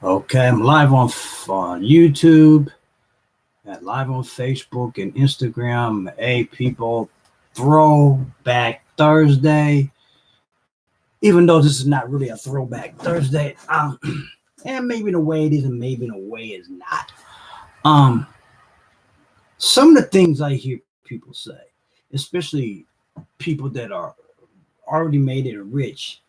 Okay, I'm live on YouTube, and live on Facebook and Instagram. Hey, people, Throwback Thursday. Even though this is not really a Throwback Thursday, and maybe in a way it is, and maybe in a way it's not. Um, some of the things I hear people say, especially people that are already made it rich,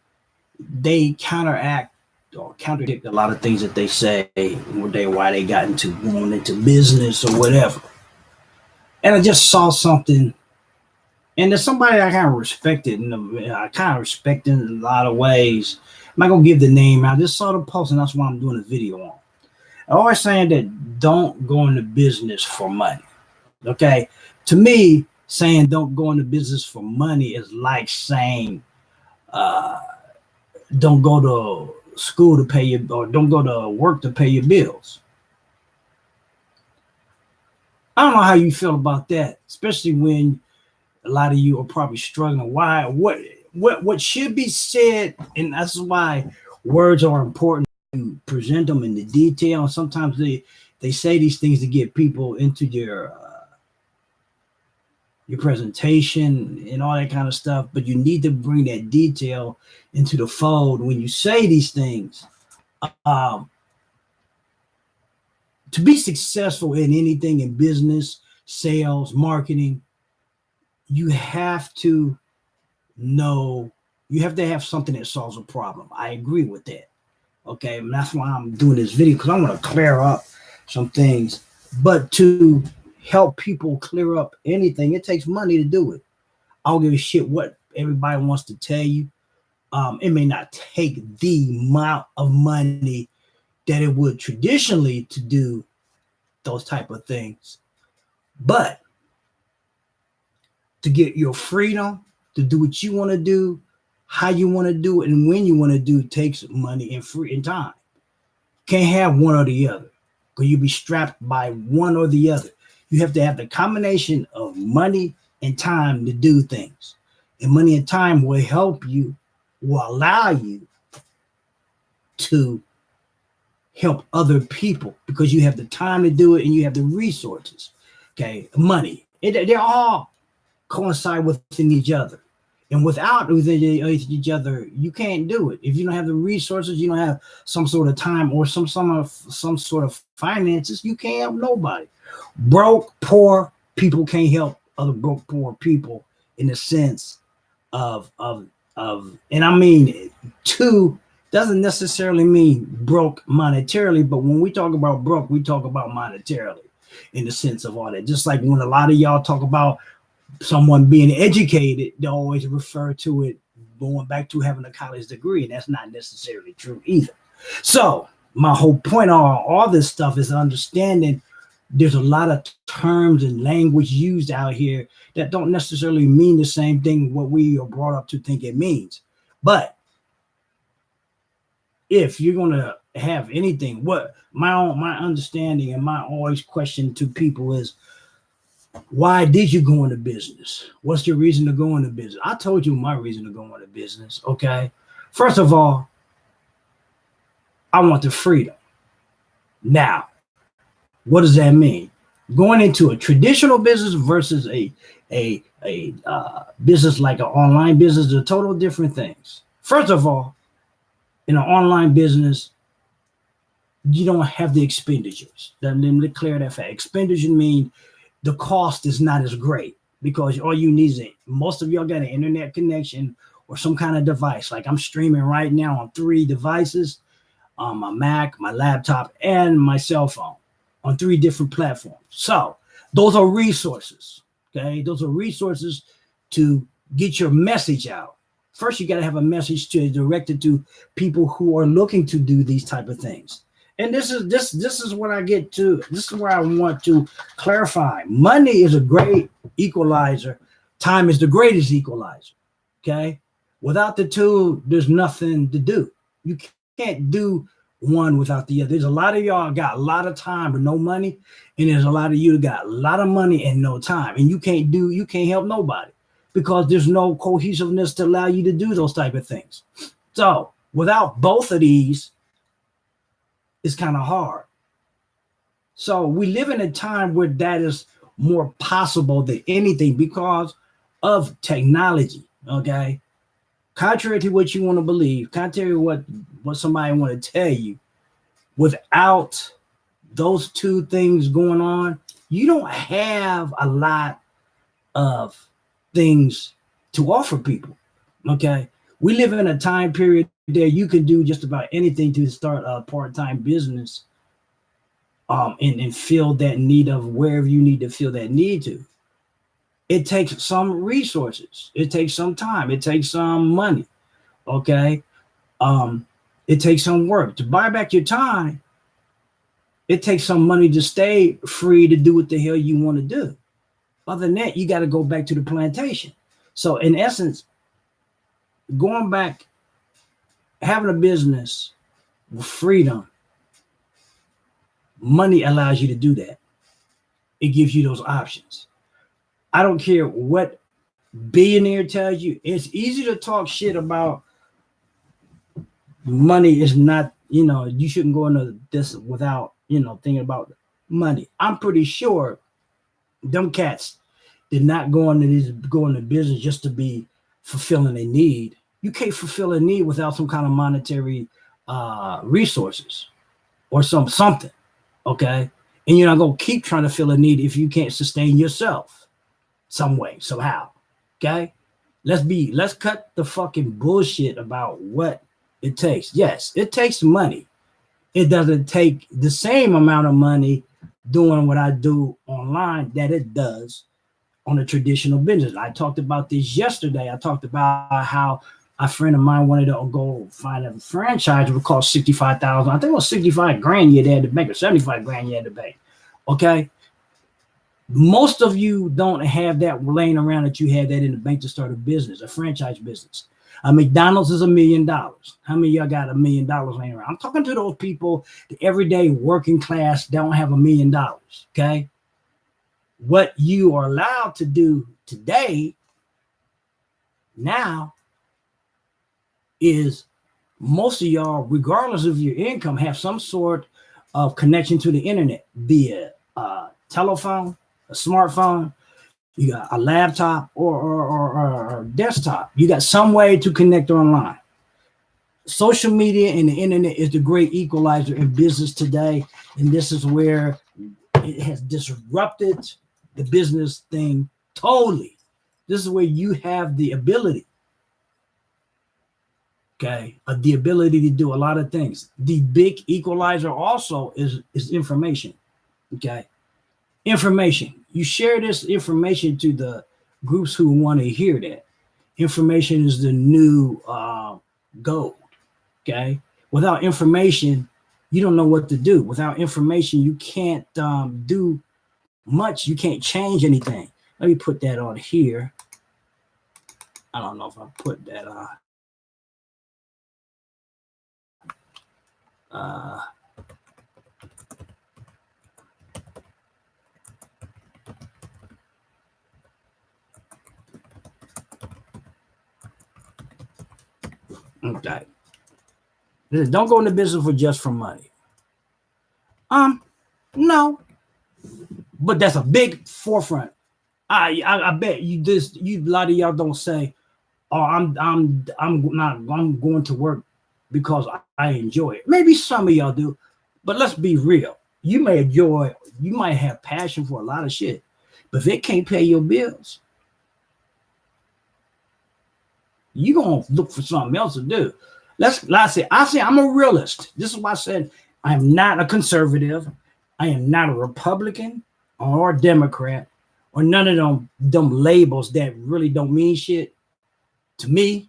they counteract or contradict a lot of things that they say why they got into going into business or whatever. And I just saw something, and there's somebody I kind of respected, and I kind of respect in a lot of ways. I'm not gonna give the name. I just saw the post, and that's why I'm doing a video on. I'm always saying that don't go into business for money. Okay, to me, saying don't go into business for money is like saying uh, don't go to school to pay your, or don't go to work to pay your bills. I don't know how you feel about that, especially when a lot of you are probably struggling. Why? What should be said, and that's why words are important. To present them in the detail. And sometimes they say these things to get people into your presentation and all that kind of stuff. But you need to bring that detail into the fold when you say these things. Um, to be successful in anything in business, sales, marketing, you have to know, you have to have something that solves a problem. I agree with that. Okay, and that's why I'm doing this video, because I want to clear up some things. But to help people clear up anything, it takes money to do it. I don't give a shit what everybody wants to tell you. It may not take the amount of money that it would traditionally to do those type of things, but to get your freedom to do what you want to do, how you want to do it, and when you want to do it takes money and free and time. Can't have one or the other, because you'll be strapped by one or the other. You have to have the combination of money and time to do things. And money and time will help you, will allow you to help other people, because you have the time to do it and you have the resources. Okay, money. They all coincide within each other. And without each other, you can't do it. If you don't have the resources, you don't have some sort of time or some sort of finances, you can't help nobody. Broke, poor people can't help other broke, poor people in the sense of and I mean, two doesn't necessarily mean broke monetarily, but when we talk about broke, we talk about monetarily in the sense of all that. Just like when a lot of y'all talk about someone being educated, they always refer to it going back to having a college degree, and that's not necessarily true either. So my whole point on all this stuff is understanding there's a lot of terms and language used out here that don't necessarily mean the same thing what we are brought up to think it means. But if you're going to have anything, what my understanding and my always question to people is, why did you go into business? What's your reason to go into business? I told you my reason to go into business. Okay. First of all, I want the freedom. Now, what does that mean? Going into a traditional business versus a business like an online business are total different things. First of all, in an online business, you don't have the expenditures. Let me clear that fact. Expenditure means the cost is not as great, because all you need is most of y'all got an internet connection or some kind of device. Like I'm streaming right now on 3 devices, on my Mac, my laptop, and my cell phone on 3 different platforms. So those are resources. Okay, those are resources to get your message out. First, you got to have a message to direct it to people who are looking to do these type of things. And this is what I get to. This is where I want to clarify. Money is a great equalizer. Time is the greatest equalizer. Okay. Without the two, there's nothing to do. You can't do one without the other. There's a lot of y'all got a lot of time but no money, and there's a lot of you that got a lot of money and no time. And you can't help nobody, because there's no cohesiveness to allow you to do those type of things. So without both of these, it's kind of hard. So we live in a time where that is more possible than anything because of technology. Okay. Contrary to what you want to believe, contrary to what somebody want to tell you, without those two things going on, you don't have a lot of things to offer people. Okay. We live in a time period there you can do just about anything to start a part-time business, and fill that need of wherever you need to fill that need to. It takes some resources, it takes some time, it takes some money. Okay. Um, it takes some work to buy back your time. It takes some money to stay free to do what the hell you want to do. Other than that, you got to go back to the plantation. So, in essence, going back, having a business with freedom, money allows you to do that. It gives you those options. I don't care what billionaire tells you. It's easy to talk shit about money is not, you shouldn't go into this without, thinking about money. I'm pretty sure them cats did not go into business just to be fulfilling a need. You can't fulfill a need without some kind of monetary resources or something. Okay. And you're not gonna keep trying to fill a need if you can't sustain yourself some way, somehow. Okay. Let's cut the fucking bullshit about what it takes. Yes, it takes money. It doesn't take the same amount of money doing what I do online that it does on a traditional business. I talked about this yesterday. I talked about how a friend of mine wanted to go find a franchise. It would cost 65,000. I think it was 65 grand you had to bank, or 75 grand you had to bank. Okay. Most of you don't have that laying around that you had that in the bank to start a business, a franchise business. McDonald's is $1 million. How many of y'all got $1 million laying around? I'm talking to those people, the everyday working class, don't have $1 million. Okay. What you are allowed to do today now is most of y'all, regardless of your income, have some sort of connection to the internet via a telephone, a smartphone. You got a laptop or desktop. You got some way to connect online. Social media and the internet is the great equalizer in business today. And this is where it has disrupted the business thing totally. This is where you have the ability, the ability to do a lot of things. The big equalizer also is information. Okay. Information. You share this information to the groups who want to hear that. Information is the new gold. Okay. Without information, you don't know what to do. Without information, you can't do much. You can't change anything. Let me put that on here. I don't know if I put that on. Okay. Don't go into business for just for money. No. But that's a big forefront. I bet you a lot of y'all don't say, "Oh, I'm going to work because I enjoy it." Maybe some of y'all do, but let's be real. You might have passion for a lot of shit, but if it can't pay your bills, you're gonna look for something else to do. I say I'm a realist. This is why I said I'm not a conservative. I am not a Republican or a Democrat or none of them labels that really don't mean shit to me.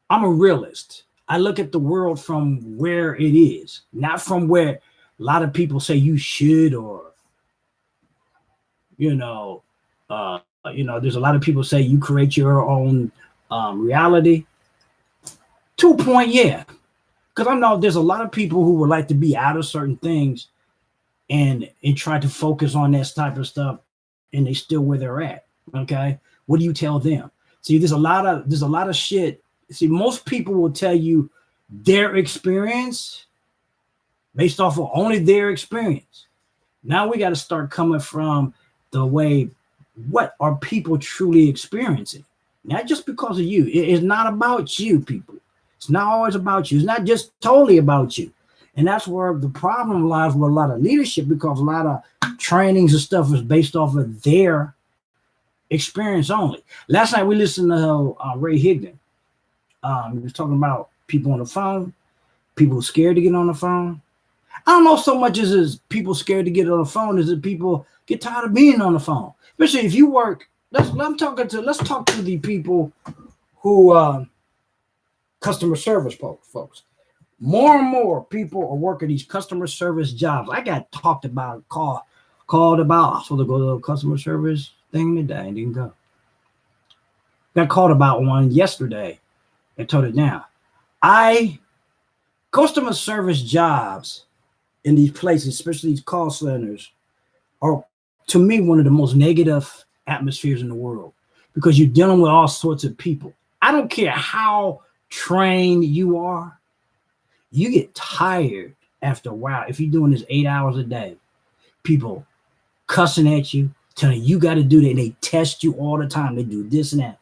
I'm a realist. I look at the world from where it is, not from where a lot of people say you should, or there's a lot of people say you create your own reality. To a point, yeah. Because I know there's a lot of people who would like to be out of certain things and try to focus on that type of stuff, and they still where they're at. Okay. What do you tell them? See, there's a lot of shit. See, most people will tell you their experience, based off of only their experience. Now we got to start coming from the way, what are people truly experiencing? Not just because of you. It's not about you, people. It's not always about you. It's not just totally about you. And that's where the problem lies with a lot of leadership, because a lot of trainings and stuff is based off of their experience only. Last night we listened to Ray Higdon. He was talking about people on the phone, people scared to get on the phone. I don't know so much as people scared to get on the phone as that people get tired of being on the phone. Especially if you work. Let's talk to the people who customer service folks. More and more people are working these customer service jobs. I got called about. I was supposed to go to a customer service thing today. I didn't go. Got called about one yesterday and turned it down. Customer service jobs in these places, especially these call centers, are, to me, one of the most negative atmospheres in the world, because you're dealing with all sorts of people. I don't care how trained you are, you get tired after a while. If you're doing this 8 hours a day, people cussing at you, telling you got to do that, and they test you all the time. They do this and that.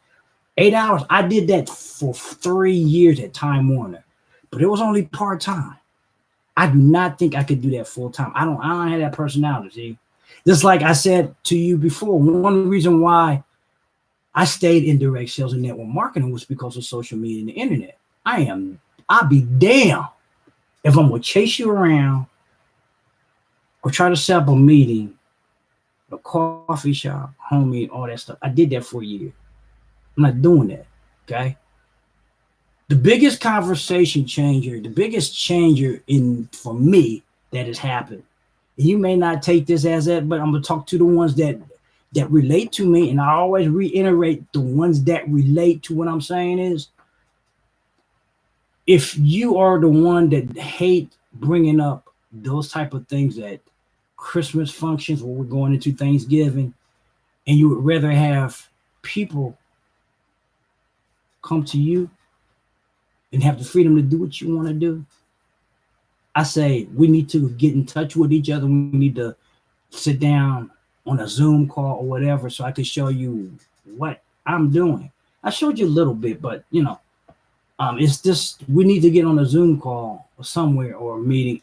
8 hours. I did that for 3 years at Time Warner, but it was only part-time. I do not think I could do that full-time. I don't have that personality. See? Just like I said to you before, one reason why I stayed in direct sales and network marketing was because of social media and the internet. I'll be damned if I'm gonna chase you around or try to set up a meeting, a coffee shop, homie, all that stuff. I did that for a year. I'm not doing that. Okay. The biggest conversation changer, the biggest changer for me that has happened. And you may not take this as that, but I'm gonna talk to the ones that relate to me, and I always reiterate the ones that relate to what I'm saying is, if you are the one that hate bringing up those type of things at Christmas functions where we're going into Thanksgiving, and you would rather have people come to you and have the freedom to do what you want to do, I say we need to get in touch with each other. We need to sit down on a Zoom call or whatever, so I can show you what I'm doing. I showed you a little bit, but it's just we need to get on a Zoom call or somewhere or a meeting.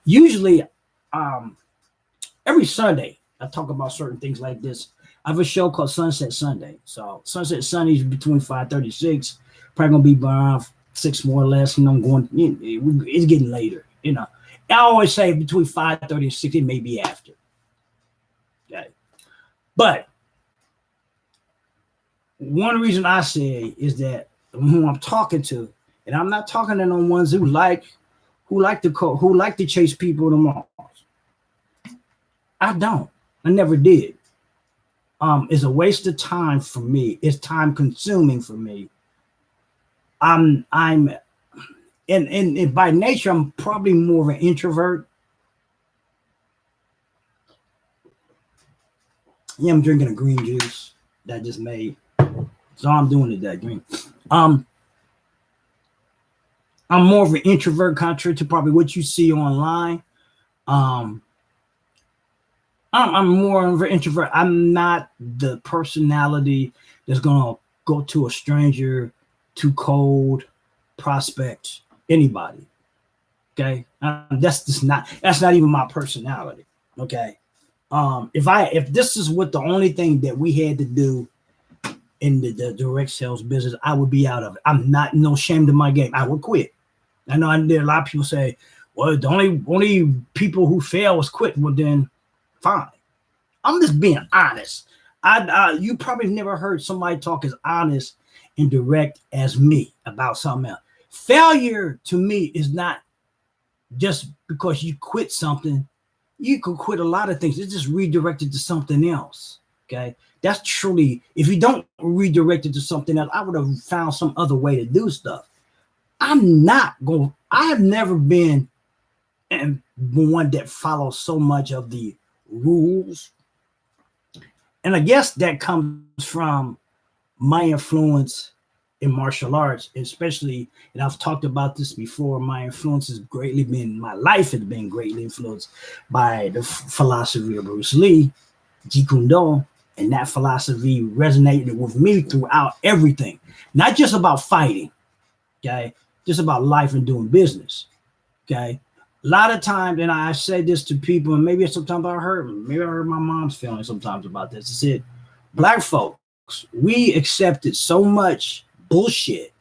Usually, every Sunday I talk about certain things like this. I have a show called Sunset Sunday. So Sunset Sunday is between 5:36. Probably gonna be around 6 more or less. I'm going. It's getting later. I always say between 5:30 and 6. It may be after. Okay, but one reason I say is that who I'm talking to, and I'm not talking to no ones who like to chase people in the malls. I don't. I never did. It's a waste of time for me. It's time consuming for me. And by nature, I'm probably more of an introvert. Yeah, I'm drinking a green juice that I just made. So I'm doing it that green. I'm more of an introvert, contrary to probably what you see online. I'm more of an introvert. I'm not the personality that's gonna go to a stranger, too cold, prospect anybody. Okay, that's not even my personality. Okay, if this is what the only thing that we had to do in the direct sales business, I would be out of it. I'm not no shame to my game. I would quit. I know there are a lot of people say, well, the only people who fail was quit. Well, then fine. I'm just being honest. You probably never heard somebody talk as honest and direct as me about something else. Failure to me is not just because you quit something. You could quit a lot of things. It's just redirected to something else. Okay. That's truly, if you don't redirect it to something else, I would have found some other way to do stuff. I have never been one that follows so much of the rules. And I guess that comes from my influence in martial arts, especially, and I've talked about this before, my influence has greatly been, my life has been greatly influenced by the philosophy of Bruce Lee, Jeet Kune Do, and that philosophy resonated with me throughout everything. Not just about fighting, okay? Just about life and doing business, okay? A lot of times, and I say this to people, and maybe sometimes maybe I hurt my mom's feelings sometimes about this. I said, Black folks, we accepted so much bullshit,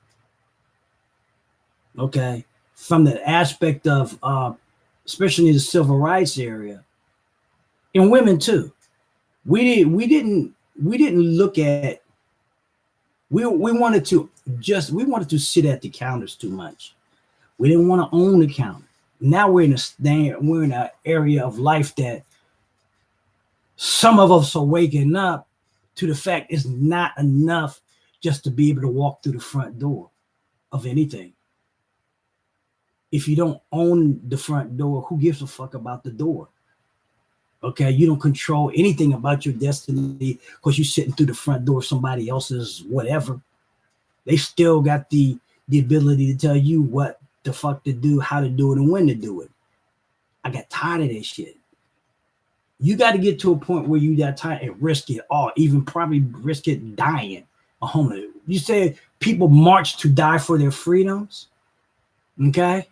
okay, from the aspect of, especially in the civil rights area, and women too. We didn't look at, we wanted to sit at the counters too much. We didn't want to own the counter. Now we're in an area of life that some of us are waking up to the fact it's not enough just to be able to walk through the front door of anything. If you don't own the front door, who gives a fuck about the door? Okay, you don't control anything about your destiny because you're sitting through the front door of somebody else's whatever. They still got the ability to tell you what the fuck to do, how to do it, and when to do it. I got tired of that shit. You got to get to a point where you got tired and risk it all, even probably risk it dying a homeless. You say people march to die for their freedoms, okay?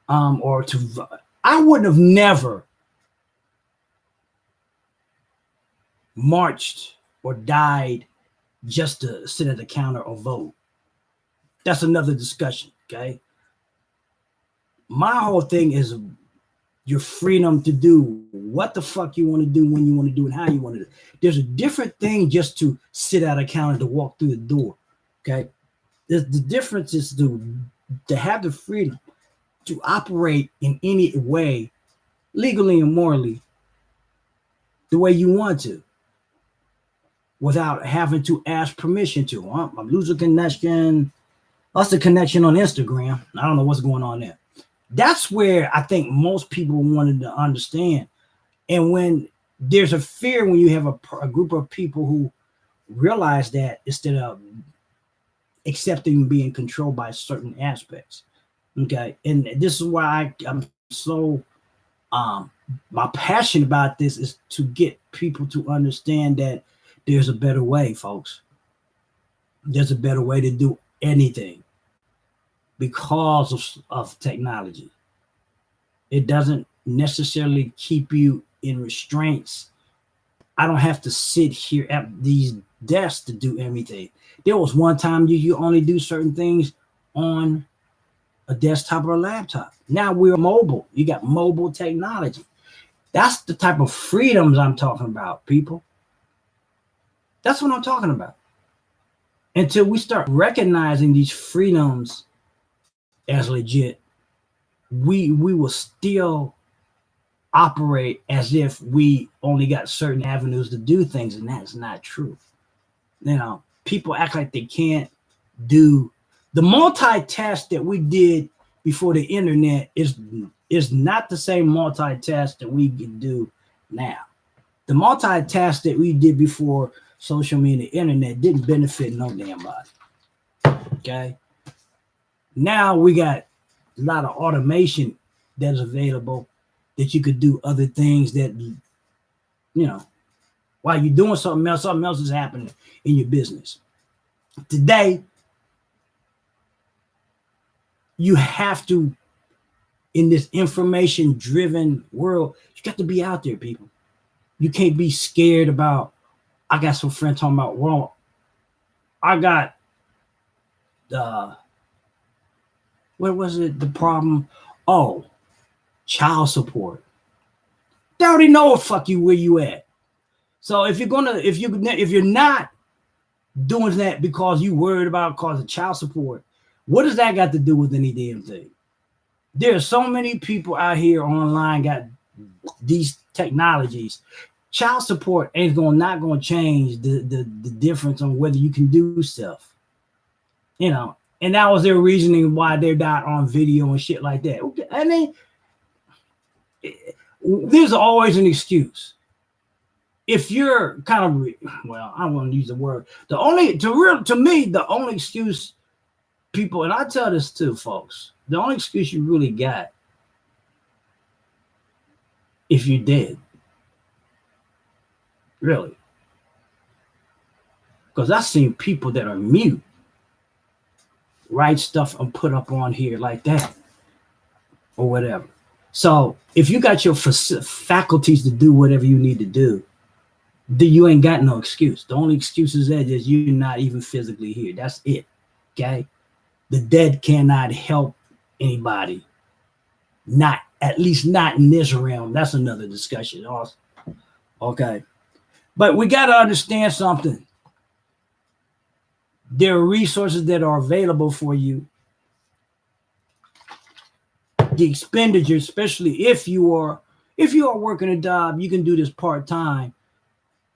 Or to, I wouldn't have never marched or died just to sit at the counter or vote. That's another discussion, okay? My whole thing is your freedom to do what the fuck you want to do, when you want to do, and how you want to do. There's a different thing just to sit at a counter to walk through the door, okay? The difference is to have the freedom to operate in any way, legally and morally, the way you want to, without having to ask permission to. I'm losing connection. That's the connection on Instagram. I don't know what's going on there. That's where I think most people wanted to understand. And when there's a fear, when you have a group of people who realize that, instead of accepting being controlled by certain aspects, okay? And this is why I'm so my passion about this is to get people to understand that there's a better way, folks. There's a better way to do anything because of technology. It doesn't necessarily keep you in restraints. I don't have to sit here at these desks to do everything. There was one time you only do certain things on a desktop or a laptop. Now we're mobile. You got mobile technology. That's the type of freedoms I'm talking about, people. That's what I'm talking about. Until we start recognizing these freedoms as legit, we will still operate as if we only got certain avenues to do things, and that's not true. You know, people act like they can't do the multitask that we did before the internet is not the same multitask that we can do now. The multitask that we did before social media, internet didn't benefit no damn body. Okay. Now we got a lot of automation that's available that you could do other things that, you know, while you're doing something else is happening in your business. Today, you have to, in this information-driven world, you got to be out there, people. You can't be scared about, I got some friends talking about, well, I got what was it? The problem? Oh, child support. They already know where you at. So if you're not doing that because you worried about cause of child support, what does that got to do with any damn thing? There are so many people out here online got these technologies. Child support ain't not gonna change the difference on whether you can do stuff. You know, and that was their reasoning why they're not on video and shit like that. Okay, I mean, there's always an excuse. if you're kind of well, I don't want to use the word. To me, the only excuse people, and I tell this too, folks, the only excuse you really got if you're dead, really, because I've seen people that are mute write stuff and put up on here like that or whatever. So if you got your faculties to do whatever you need to do, then you ain't got no excuse. The only excuse is that is you're not even physically here. That's it. Okay. The dead cannot help anybody. Not, at least not in this realm. That's another discussion. Also. Okay. But we got to understand something. There are resources that are available for you. The expenditure, especially if you are working a job, you can do this part-time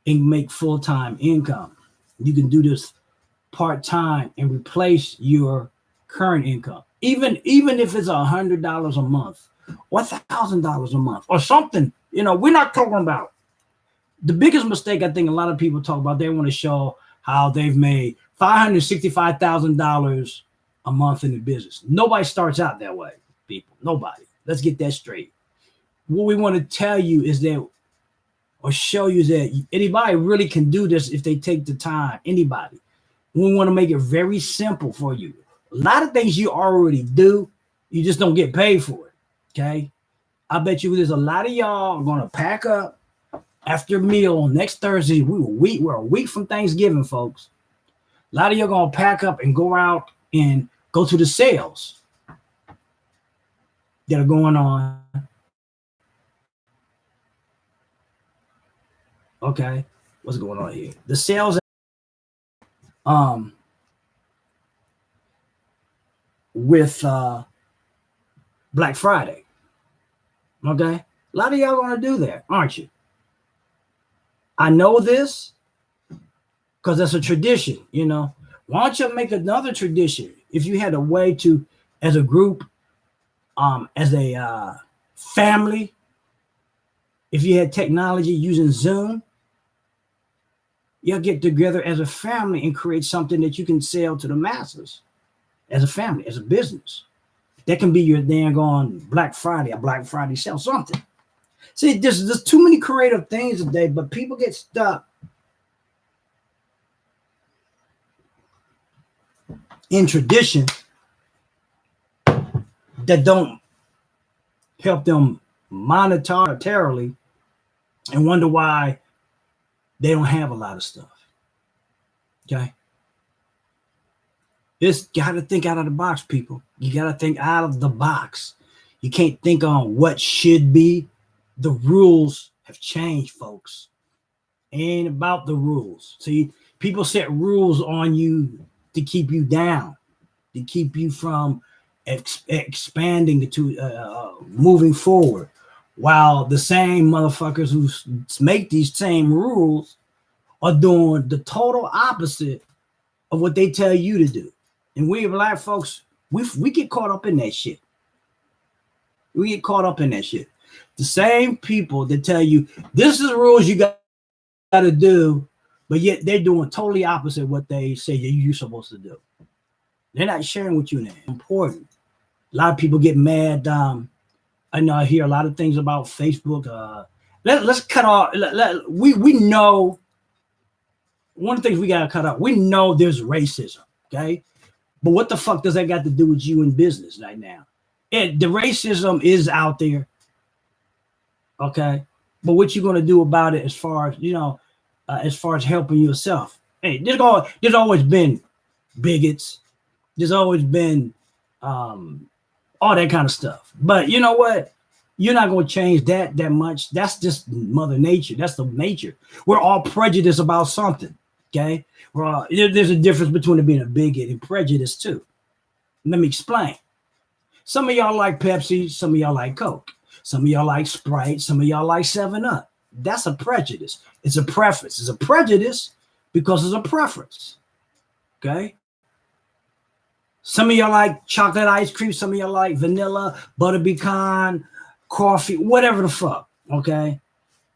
and make full-time income. You can do this part-time and replace your current income. Even if it's $100 a month or $1,000 a month or something, we're not talking about the biggest mistake. I think a lot of people talk about, they want to show how they've made $565,000 a month in the business. Nobody starts out that way, people. Nobody. Let's get that straight. What we want to tell you is that, or show you that anybody really can do this if they take the time. Anybody. We want to make it very simple for you. A lot of things you already do, you just don't get paid for it. Okay. I bet you there's a lot of y'all are going to pack up after a meal next Thursday. We're a week from Thanksgiving, folks. A lot of y'all going to pack up and go out and go to the sales that are going on. Okay. What's going on here? The sales with Black Friday. Okay. A lot of y'all going to do that, aren't you? I know this because that's a tradition, Why don't you make another tradition? If you had a way to, as a group, as a family, if you had technology using Zoom, you'll get together as a family and create something that you can sell to the masses as a family, as a business. That can be your dang on Black Friday, a Black Friday sale, something. See, there's too many creative things today, but people get stuck in tradition that don't help them monetarily and wonder why they don't have a lot of stuff. Okay. Just got to think out of the box, people. You got to think out of the box. You can't think on what should be. The rules have changed, folks. Ain't about the rules. See, people set rules on you to keep you down, to keep you from expanding, to moving forward. While the same motherfuckers who make these same rules are doing the total opposite of what they tell you to do. And we Black folks, we get caught up in that shit. We get caught up in that shit. The same people that tell you this is the rules you got to do, but yet they're doing totally opposite what they say you're supposed to do. They're not sharing with you that. Important. A lot of people get mad. I know I hear a lot of things about Facebook. Let's cut off. We know one of the things we gotta cut out. We know there's racism, okay? But what the fuck does that got to do with you in business right now? The racism is out there, okay? But what you gonna do about it as far as helping yourself? Hey, there's always been bigots. There's always been all that kind of stuff. But you know what? You're not going to change that much. That's just Mother Nature. That's the nature. We're all prejudiced about something. Okay? There's a difference between being a bigot and prejudice too. Let me explain. Some of y'all like Pepsi. Some of y'all like Coke. Some of y'all like Sprite. Some of y'all like 7-Up. That's a prejudice. It's a preference. It's a prejudice because it's a preference. Okay? Some of y'all like chocolate ice cream. Some of y'all like vanilla, butter pecan, coffee, whatever the fuck. Okay?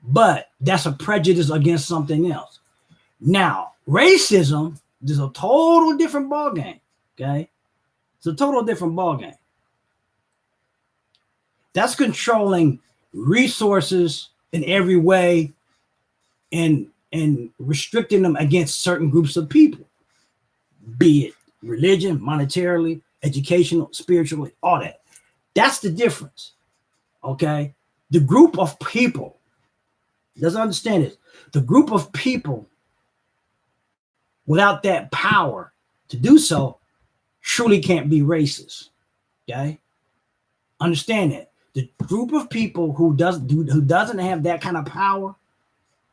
but that's a prejudice against something else. Now, racism is a total different ballgame. Okay, it's a total different ballgame. That's controlling resources in every way and restricting them against certain groups of people, be it religion, monetarily, educational, spiritually, all that. That's the difference. Okay, the group of people. Let's understand this. The group of people without that power to do so truly can't be racist. Okay, understand that. The group of people who doesn't have that kind of power,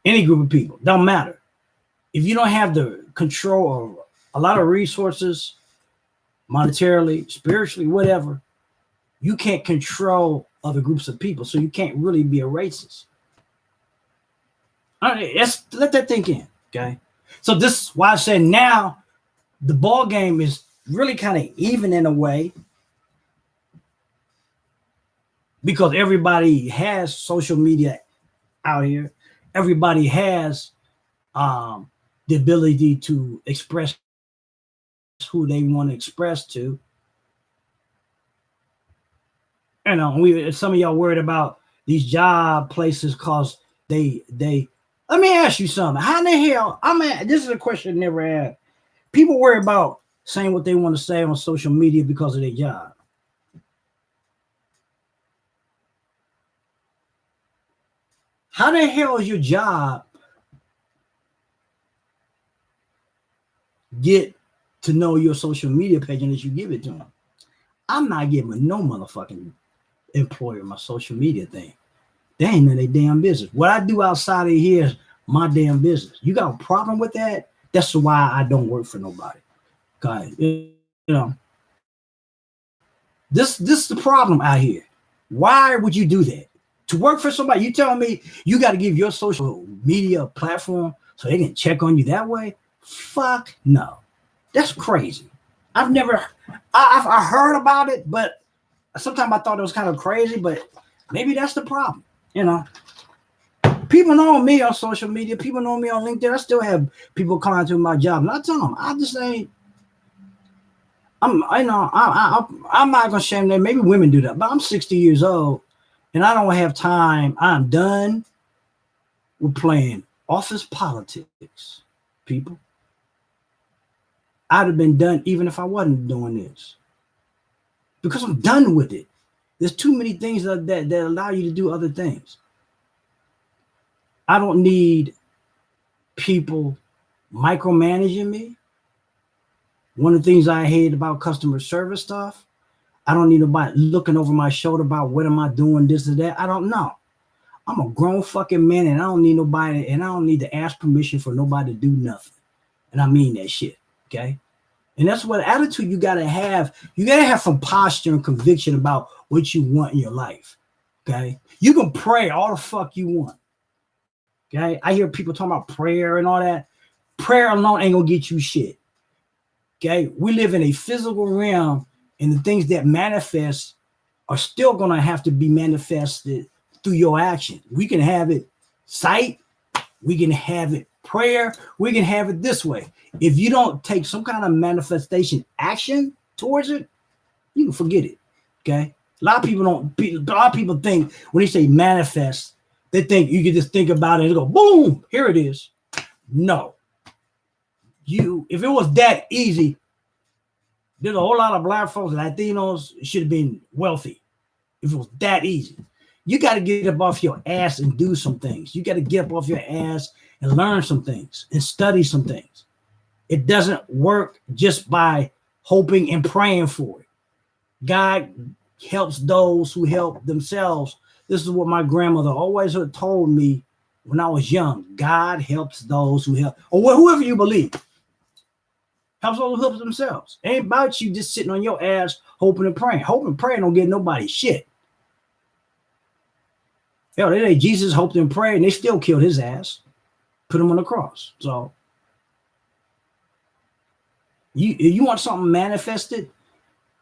any group of people, don't matter. If you don't have the control of a lot of resources, monetarily, spiritually, whatever, you can't control other groups of people, so you can't really be a racist. All right, let's let that think in. Okay, so this is why I said now the ball game is really kind of even in a way, because everybody has social media out here. Everybody has the ability to express who they want to express to. You know, some of y'all worried about these job places because they. Let me ask you something. How in the hell? This is a question I never had. People worry about saying what they want to say on social media because of their job. How the hell is your job get to know your social media page unless you give it to them? I'm not giving no motherfucking employer my social media thing. They ain't in their damn business. What I do outside of here is my damn business. You got a problem with that? That's why I don't work for nobody. Okay, you know, this is the problem out here. Why would you do that? To work for somebody, you telling me you got to give your social media platform so they can check on you that way? Fuck no. That's crazy. I've heard about it, but sometimes I thought it was kind of crazy, but maybe that's the problem. You know, people know me on social media. People know me on LinkedIn. I still have people calling to my job. And I tell them, I just ain't. I'm not gonna shame them. Maybe women do that, but I'm 60 years old, and I don't have time. I'm done with playing office politics, people. I'd have been done even if I wasn't doing this, because I'm done with it. There's too many things that allow you to do other things. I don't need people micromanaging me. One of the things I hate about customer service stuff, I don't need nobody looking over my shoulder about what am I doing, this or that. I don't know. I'm a grown fucking man, and I don't need nobody, and I don't need to ask permission for nobody to do nothing. And I mean that shit, okay? And that's what attitude you gotta have. You gotta have some posture and conviction about what you want in your life, okay? You can pray all the fuck you want, okay? I hear people talking about prayer and all that. Prayer alone ain't gonna get you shit. Okay, we live in a physical realm, and the things that manifest are still gonna have to be manifested through your action. We can have it sight, we can have it prayer, we can have it this way. If you don't take some kind of manifestation action towards it, you can forget it. Okay, a lot of people think when they say manifest, they think you can just think about it and go boom, here it is. No. If it was that easy, there's a whole lot of black folks, Latinos, should have been wealthy. If it was that easy, you got to get up off your ass and do some things. You got to get up off your ass and learn some things and study some things. It doesn't work just by hoping and praying for it. God helps those who help themselves. This is what my grandmother always told me when I was young. God helps those who help, or whoever you believe. Helps those who help themselves. It ain't about you just sitting on your ass hoping and praying. Hoping and praying don't get nobody shit. Hell, they say Jesus hoped and prayed, and they still killed his ass, put him on the cross. So, if you want something manifested,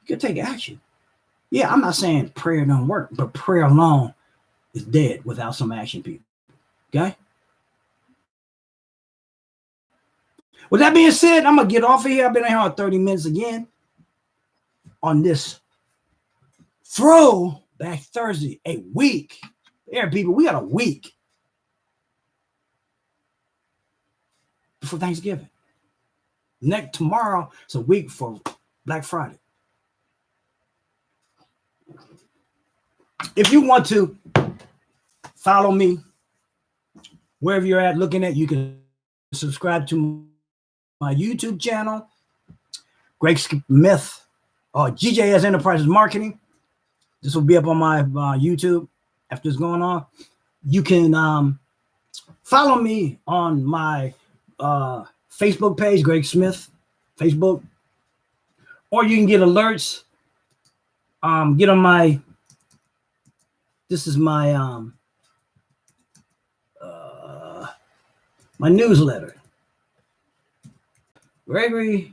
you can take action. Yeah, I'm not saying prayer don't work, but prayer alone is dead without some action, people. Okay. With that being said, I'm gonna get off of here. I've been here on 30 minutes again on this Throwback Thursday, a week. There, people, we got a week before Thanksgiving. Next tomorrow, it's a week for Black Friday. If you want to follow me wherever you're at looking at, you can subscribe to my YouTube channel, Greg Smith, or GJS Enterprises Marketing. This will be up on my YouTube after it's going on. You can follow me on my Facebook page, Greg Smith, Facebook, or you can get alerts. Get on my. This is my my newsletter, Gregory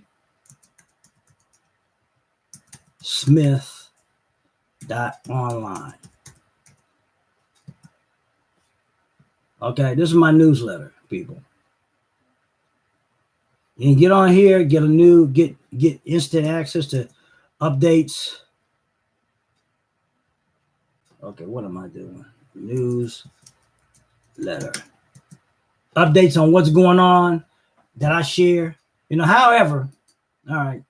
Smith .online. Okay, this is my newsletter, people. You can get on here, get instant access to updates. Okay, what am I doing? Newsletter. Updates on what's going on that I share. However, all right,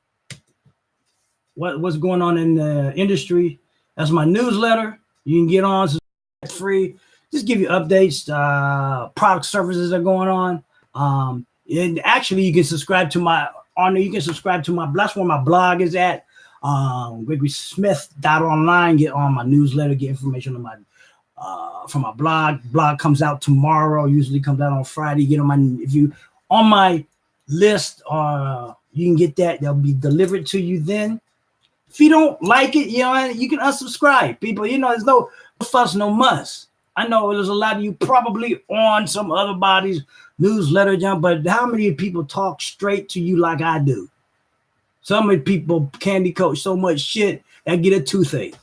what's going on in the industry. That's my newsletter. You can get on, it's free. Just give you updates, product services that are going on. And actually, you can subscribe to my that's where my blog is at. GregorySmith.online. Get on my newsletter, get information on my from my blog. Blog comes out tomorrow. Usually comes out on Friday. Get on my list, you can get that. They'll be delivered to you then. If you don't like it, you can unsubscribe. People, there's no fuss, no muss. I know there's a lot of you probably on some other body's newsletter, John, but how many people talk straight to you like I do? Some of the people candy coat so much shit that get a toothache.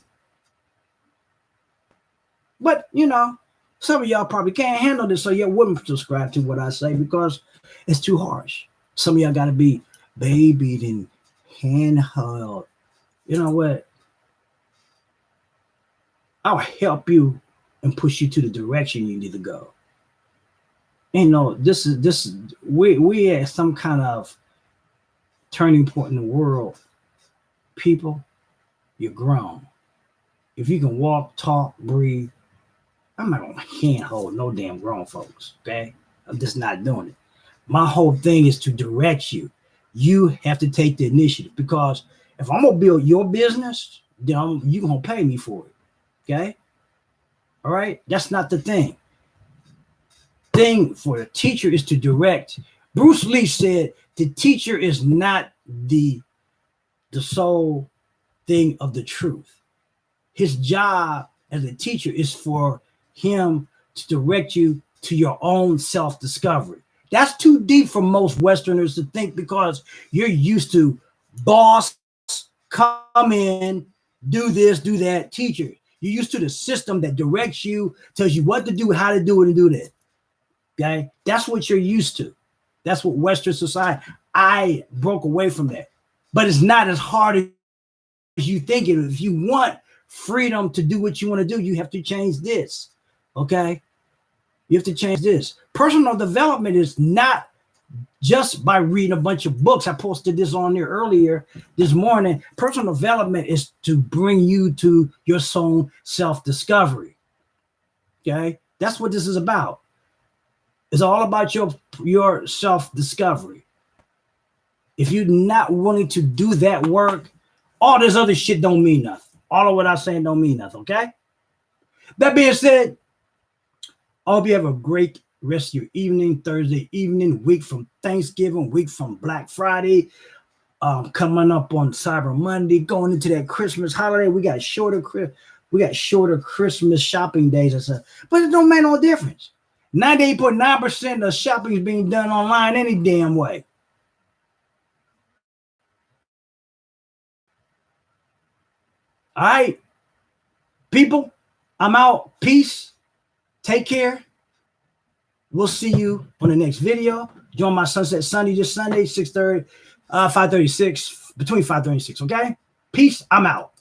But, some of y'all probably can't handle this, so you wouldn't subscribe to what I say because it's too harsh. Some of y'all got to be babied and handheld. You know what? I'll help you and push you to the direction you need to go. We at some kind of turning point in the world. People, you're grown. If you can walk, talk, breathe, I'm not gonna handhold no damn grown folks. Okay, I'm just not doing it. My whole thing is to direct you. You have to take the initiative because if I'm gonna build your business, then you're gonna pay me for it. Okay. All right. That's not the thing. Thing for the teacher is to direct. Bruce Lee said the teacher is not the sole thing of the truth. His job as a teacher is for him to direct you to your own self-discovery. That's too deep for most Westerners to think because you're used to boss, come in, do this, do that, teacher. You're used to the system that directs you, tells you what to do, how to do it, and do that. Okay? That's what you're used to. That's what Western society, I broke away from that. But it's not as hard as you think it is. If you want freedom to do what you want to do, you have to change this. Okay? You have to change this. Personal development is not just by reading a bunch of books. I posted this on there earlier this morning. Personal development is to bring you to your own self-discovery. Okay? That's what this is about. It's all about your self-discovery. If you're not willing to do that work, all this other shit don't mean nothing. All of what I'm saying don't mean nothing, okay? That being said, I hope you have a great rest of your evening, Thursday evening, week from Thanksgiving, week from Black Friday, coming up on Cyber Monday, going into that Christmas holiday. We got shorter Christmas shopping days and stuff, but it don't make no difference. 98.9% of shopping is being done online any damn way. All right, people, I'm out. Peace. Take care. We'll see you on the next video. Join my Sunset Sunday this Sunday, 6:30, 5:36, between 5:36. Okay. Peace. I'm out.